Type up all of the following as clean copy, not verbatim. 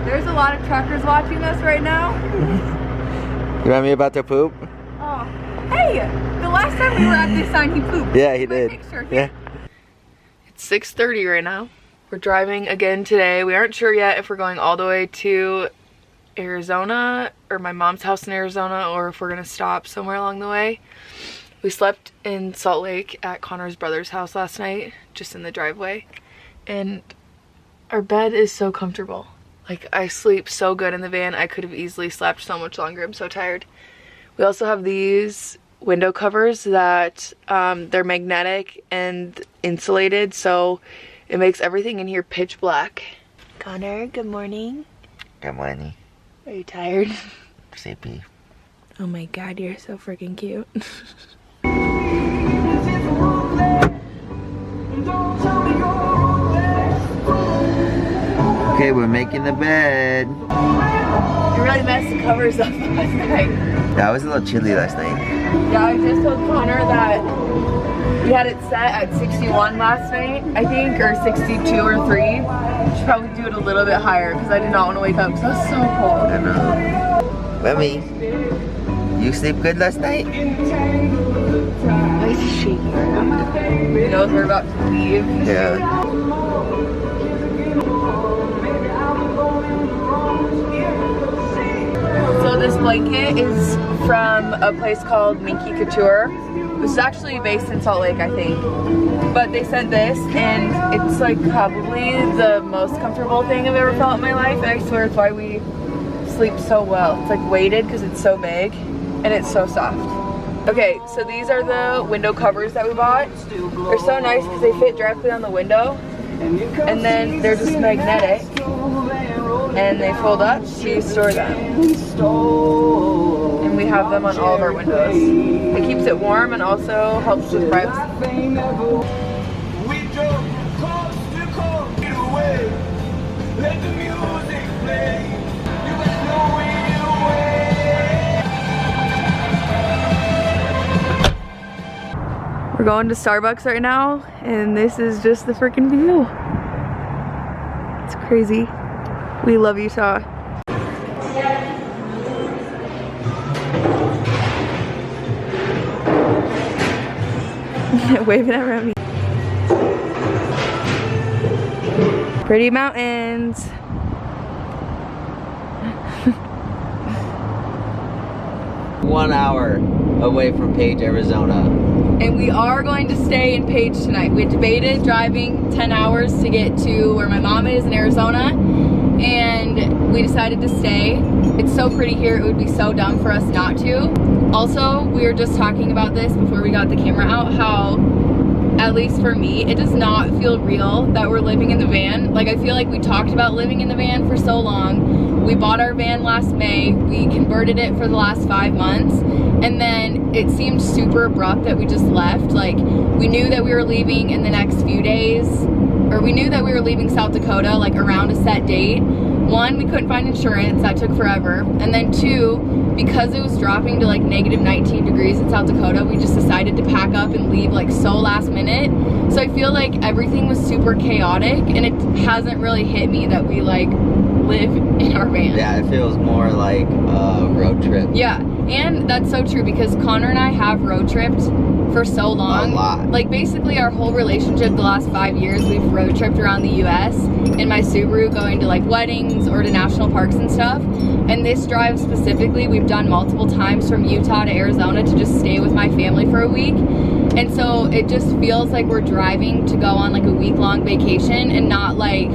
There's a lot of truckers watching us right now. You want me about to poop? Oh, hey! The last time we were at this sign, he pooped. Yeah, he did. Yeah. It's 6:30 right now. We're driving again today. We aren't sure yet if we're going all the way to Arizona or my mom's house in Arizona, or if we're gonna stop somewhere along the way. We slept in Salt Lake at Connor's brother's house last night, just in the driveway, and our bed is so comfortable. Like, I sleep so good in the van. I could have easily slept so much longer. I'm so tired. We also have these window covers that they're magnetic and insulated, so it makes everything in here pitch black. Connor, good morning. Good morning. Are you tired? Sleepy. Oh my god, you're so freaking cute. Okay, we're making the bed. You really messed the covers up last night. Yeah, it was a little chilly last night. Yeah, I just told Connor that we had it set at 61 last night, I think, or 62 or 3. Should probably do it a little bit higher because I did not want to wake up because I was so cold. I know. Remy, you sleep good last night? My face is shaking right now. He knows we're about to leave. Yeah. So this blanket is from a place called Minky Couture. This is actually based in Salt Lake, I think. But they sent this, and it's like probably the most comfortable thing I've ever felt in my life. And I swear it's why we sleep so well. It's like weighted because it's so big, and it's so soft. Okay, so these are the window covers that we bought. They're so nice because they fit directly on the window. And then they're just magnetic. And they fold up to store them. And we have them on all of our windows. It keeps it warm and also helps with privacy. We're going to Starbucks right now, and this is just the freaking view. It's crazy. We love Utah. Waving at Remy. Pretty mountains. 1 hour away from Page, Arizona. And we are going to stay in Page tonight. We debated driving 10 hours to get to where my mom is in Arizona, and we decided to stay. It's so pretty here, it would be so dumb for us not to. Also, we were just talking about this before we got the camera out, how, at least for me, it does not feel real that we're living in the van. Like, I feel like we talked about living in the van for so long. We bought our van last May, we converted it for the last 5 months, and then it seemed super abrupt that we just left. Like, we knew that we were leaving in the next few days, or we knew that we were leaving South Dakota like around a set date. 1, we couldn't find insurance, that took forever. And then 2, because it was dropping to like -19 degrees in South Dakota, we just decided to pack up and leave like so last minute. So I feel like everything was super chaotic, and it hasn't really hit me that we like live in our van. Yeah, it feels more like a road trip. Yeah, and that's so true because Connor and I have road tripped for so long. A lot. Like, basically our whole relationship the last 5 years, we've road tripped around the US in my Subaru, going to like weddings or to national parks and stuff. And this drive specifically, we've done multiple times from Utah to Arizona to just stay with my family for a week. And so it just feels like we're driving to go on like a week-long vacation and not like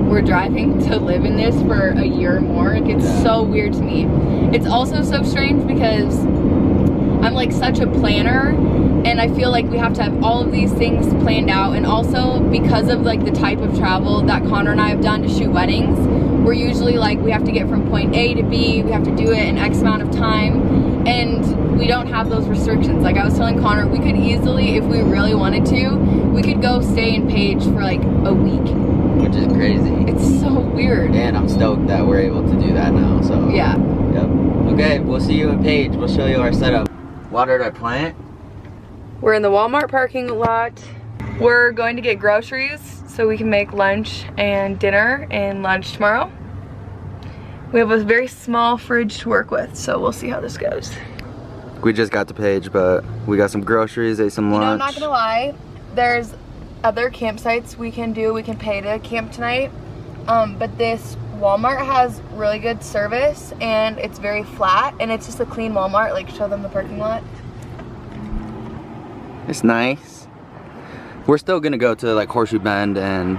we're driving to live in this for a year or more. Like, it's so weird to me. It's also so strange because I'm like such a planner, and I feel like we have to have all of these things planned out. And also because of like the type of travel that Connor and I have done to shoot weddings, we're usually like, we have to get from point A to B, we have to do it in X amount of time, and we don't have those restrictions. Like, I was telling Connor, we could easily, if we really wanted to, we could go stay in Page for like a week. Which is crazy. It's so weird. And I'm stoked that we're able to do that now, so. Yeah. Yep. Okay, we'll see you in Page. We'll show you our setup. Watered our plant. We're in the Walmart parking lot. We're going to get groceries so we can make lunch and dinner and lunch tomorrow. We have a very small fridge to work with, so we'll see how this goes. We just got to Page, but we got some groceries, ate some lunch. You know, I'm not gonna lie, there's other campsites we can do. We can pay to camp tonight, but this Walmart has really good service and it's very flat and it's just a clean Walmart. Like, show them the parking lot. It's nice. We're still gonna go to like Horseshoe Bend and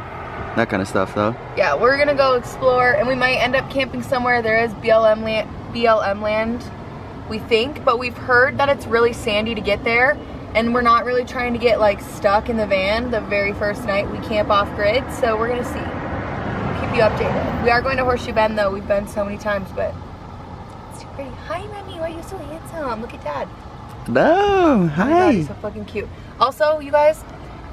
that kind of stuff though. Yeah, we're gonna go explore and we might end up camping somewhere. There is BLM land, we think, but we've heard that it's really sandy to get there and we're not really trying to get like stuck in the van the very first night we camp off grid, so we're gonna see. Keep you updated. We are going to Horseshoe Bend though. We've been so many times, but it's too pretty. Hi Remy, why are you so handsome? Look at Dad. No, hi. Oh my God, he's so fucking cute. Also, you guys,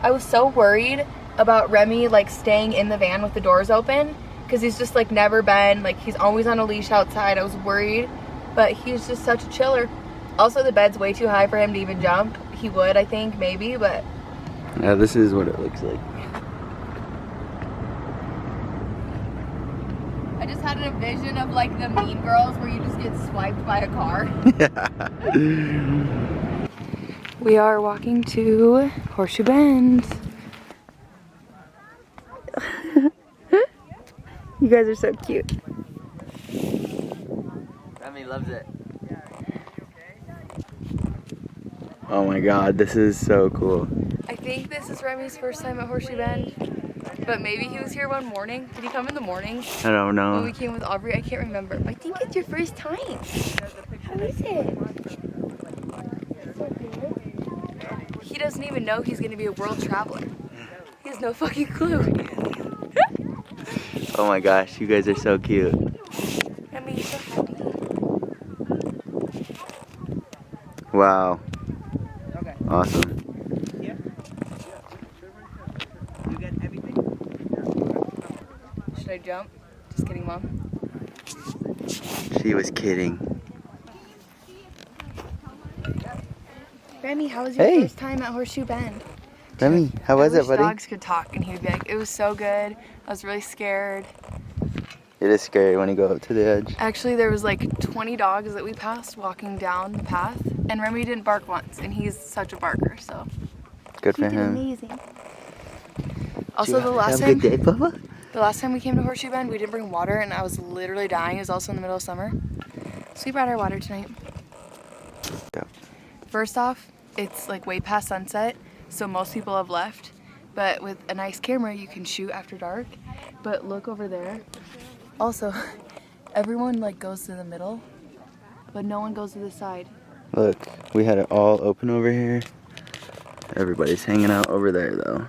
I was so worried about Remy like staying in the van with the doors open because he's just like never been, like he's always on a leash outside. I was worried, but he's just such a chiller. Also, the bed's way too high for him to even jump. He would, I think, maybe, but yeah, this is what it looks like. I just had a vision of like the Mean Girls where you just get swiped by a car. We are walking to Horseshoe Bend. You guys are so cute. Remy loves it. Oh my God, this is so cool. I think this is Remy's first time at Horseshoe Bend, but maybe he was here one morning. Did he come in the morning? I don't When know. we came with Aubrey, I can't remember. But I think it's your first time. How is it? He doesn't even know he's gonna be a world traveler. He has no fucking clue. Oh my gosh, you guys are so cute. Remy, you're so happy. Wow. Awesome. Should I jump? Just kidding, Mom. She was kidding. Remy, how was your Hey. first time at Horseshoe Bend? Remy, how was I it, wish buddy? dogs could talk and he'd be like, it was so good. I was really scared. It is scary when you go up to the edge. Actually, there was like 20 dogs that we passed walking down the path, and Remy didn't bark once, and he's such a barker, so. Good for He did him. amazing. Also, the last Have a time, good day, Papa. the last time we came to Horseshoe Bend, we didn't bring water, and I was literally dying. It was also in the middle of summer, so we brought our water tonight. Yep. First off, it's like way past sunset, so most people have left. But with a nice camera, you can shoot after dark. But look over there. Also, everyone like goes to the middle, but no one goes to the side. Look, we had it all open over here. Everybody's hanging out over there though.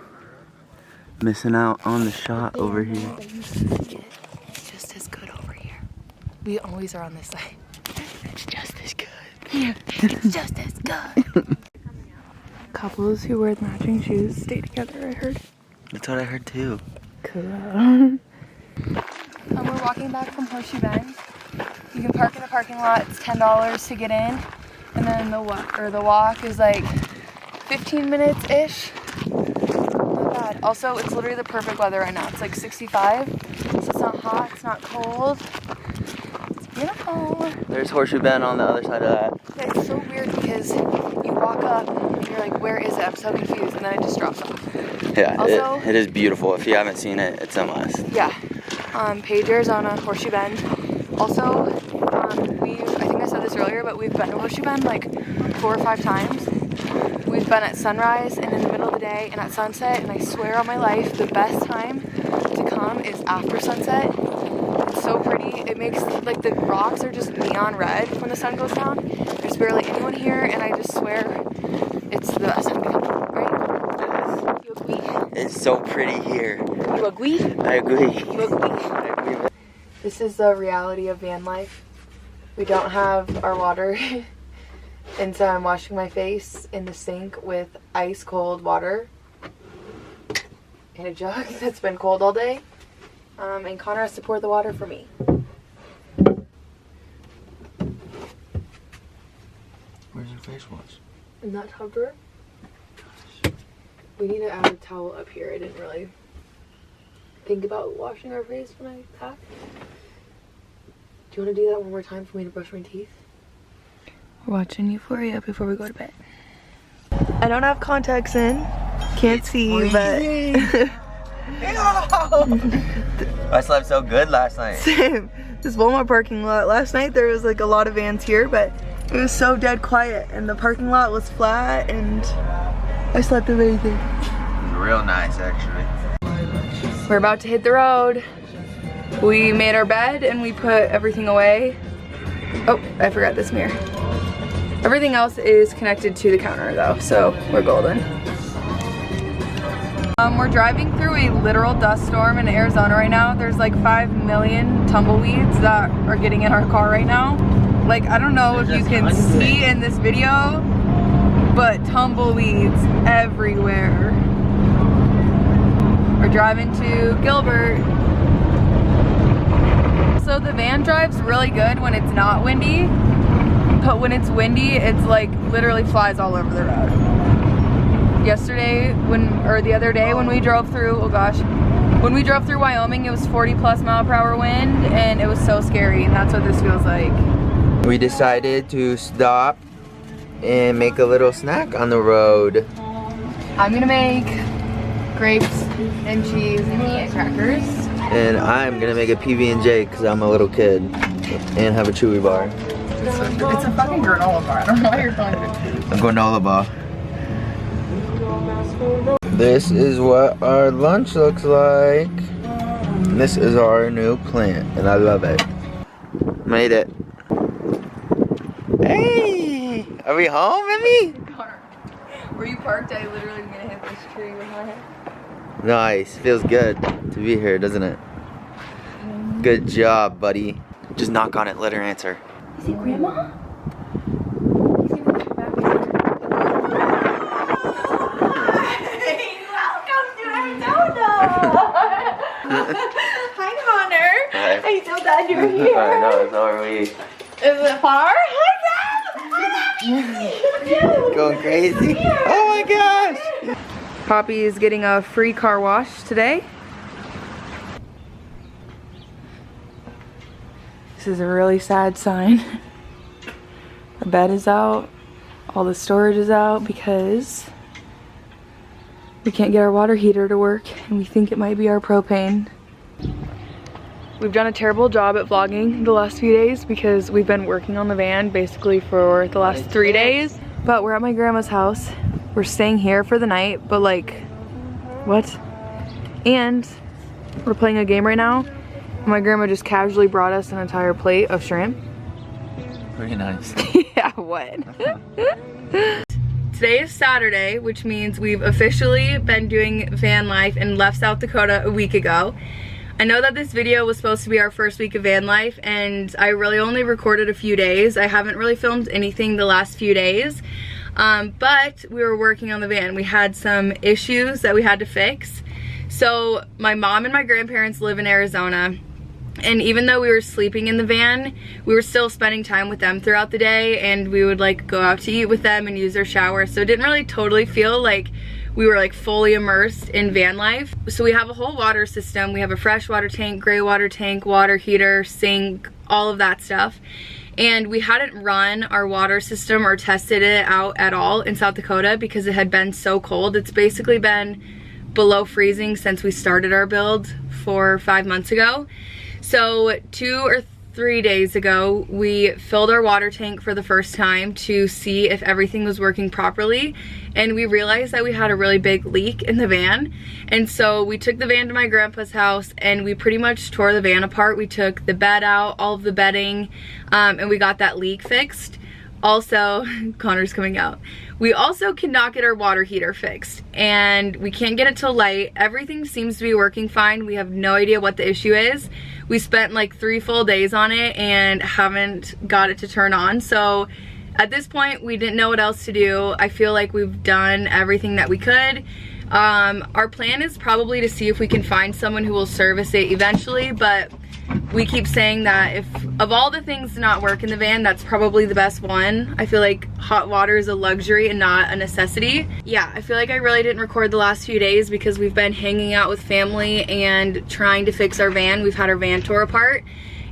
Missing out on the shot over here. It's just as good over here. We always are on this side. It's just as good. Yeah, it's just as good. Couples who wear matching shoes stay together, I heard. That's what I heard too. Cool. We're walking back from Horseshoe Bend. You can park in the parking lot. It's $10 to get in, and then the walk is like 15 minutes-ish. Not bad. Also, it's literally the perfect weather right now. It's like 65, so it's not hot, it's not cold. It's beautiful. There's Horseshoe Bend on the other side of that. Yeah, it's so weird because you walk up and you're like, where is it? I'm so confused, and then it just drops off. Yeah, Also, it is beautiful. If you haven't seen it, it's a must. Yeah. Page, Arizona, Horseshoe Bend. Also, I think I said this earlier, but we've been to Horseshoe Bend like 4 or 5 times. We've been at sunrise and in the middle of the day and at sunset, and I swear on my life, the best time to come is after sunset. It's so pretty. It makes, like, the rocks are just neon red when the sun goes down. There's barely anyone here, and I just swear it's the best time to come, right? You agree? It's so pretty here. You agree? I agree. You agree? This is the reality of van life. We don't have our water, and so I'm washing my face in the sink with ice cold water in a jug that's been cold all day. And Connor has to pour the water for me. Where's your face wash? In that tub drawer. We need to add a towel up here. I didn't really think about washing our face when I packed. you want to do that one more time for me to brush my teeth? We're watching Euphoria before we go to bed. I don't have contacts in. Can't see, but... I slept so good last night. Same. This Walmart parking lot. Last night there was like a lot of vans here, but it was so dead quiet and the parking lot was flat and I slept amazing. It was real nice actually. We're about to hit the road. We made our bed and we put everything away. Oh, I forgot this mirror. Everything else is connected to the counter though, so we're golden. We're driving through a literal dust storm in Arizona right now. There's like 5 million tumbleweeds that are getting in our car right now. Like, I don't know if you can see in this video, but tumbleweeds everywhere. We're driving to Gilbert. So the van drives really good when it's not windy, but when it's windy, it's like literally flies all over the road. Yesterday, or the other day when we drove through, oh gosh, when we drove through Wyoming, it was 40+ mile/hour wind and it was so scary, and that's what this feels like. We decided to stop and make a little snack on the road. I'm gonna make grapes and cheese and meat and crackers. And I'm gonna make a PB&J because I'm a little kid and have a Chewy bar. It's a fucking granola bar. I don't know why you're calling it A granola bar. This is what our lunch looks like. This is our new plant and I love it. Made it. Hey! Are we home, Emmy? Where you parked, I literally was gonna hit this tree with my head. Nice. Feels good to be here, doesn't it? Good job, buddy. Just knock on it, let her answer. Is it Grandma? Hi, Connor. Hi. I'm so glad you're here. I know, so are we. Is it far? Hi, Going crazy. Oh my gosh. Poppy is getting a free car wash today. This is a really sad sign. The bed is out. All the storage is out because we can't get our water heater to work and we think it might be our propane. We've done a terrible job at vlogging the last few days because we've been working on the van basically for the last 3 days. But we're at my grandma's house. We're staying here for the night, but like, what? And we're playing a game right now. My grandma just casually brought us an entire plate of shrimp. Pretty nice. Yeah, what? Today is Saturday, which means we've officially been doing van life and left South Dakota a week ago. I know that this video was supposed to be our first week of van life and I really only recorded a few days. I haven't really filmed anything the last few days, but we were working on the van. We had some issues that we had to fix. So my mom and my grandparents live in Arizona. And even though we were sleeping in the van, we were still spending time with them throughout the day and we would like go out to eat with them and use their shower. So it didn't really totally feel like we were like fully immersed in van life. So we have a whole water system. We have a fresh water tank, gray water tank, water heater, sink, all of that stuff. And we hadn't run our water system or tested it out at all in South Dakota because it had been so cold. It's basically been below freezing since we started our build 4 or 5 months ago. So 2 or 3 days ago, we filled our water tank for the first time to see if everything was working properly. And we realized that we had a really big leak in the van. And so we took the van to my grandpa's house and we pretty much tore the van apart. We took the bed out, all of the bedding, and we got that leak fixed. Also, Connor's coming out. We also cannot get our water heater fixed and we can't get it till light. Everything seems to be working fine. We have no idea what the issue is. We spent like 3 full days on it and haven't got it to turn on. So at this point, we didn't know what else to do. I feel like we've done everything that we could. Our plan is probably to see if we can find someone who will service it eventually, but we keep saying that if of all the things to not work in the van, that's probably the best one. I feel like hot water is a luxury and not a necessity. Yeah, I feel like I really didn't record the last few days because we've been hanging out with family and trying to fix our van. We've had our van tore apart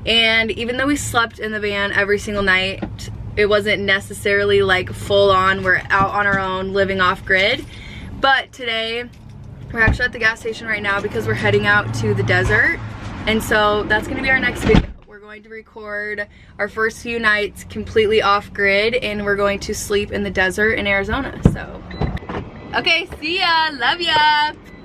And even though we slept in the van every single night, it wasn't necessarily like full on, we're out on our own living off grid. But today, we're actually at the gas station right now because we're heading out to the desert. And so that's gonna be our next video. We're going to record our first few nights completely off grid, and we're going to sleep in the desert in Arizona, so. Okay, see ya, love ya.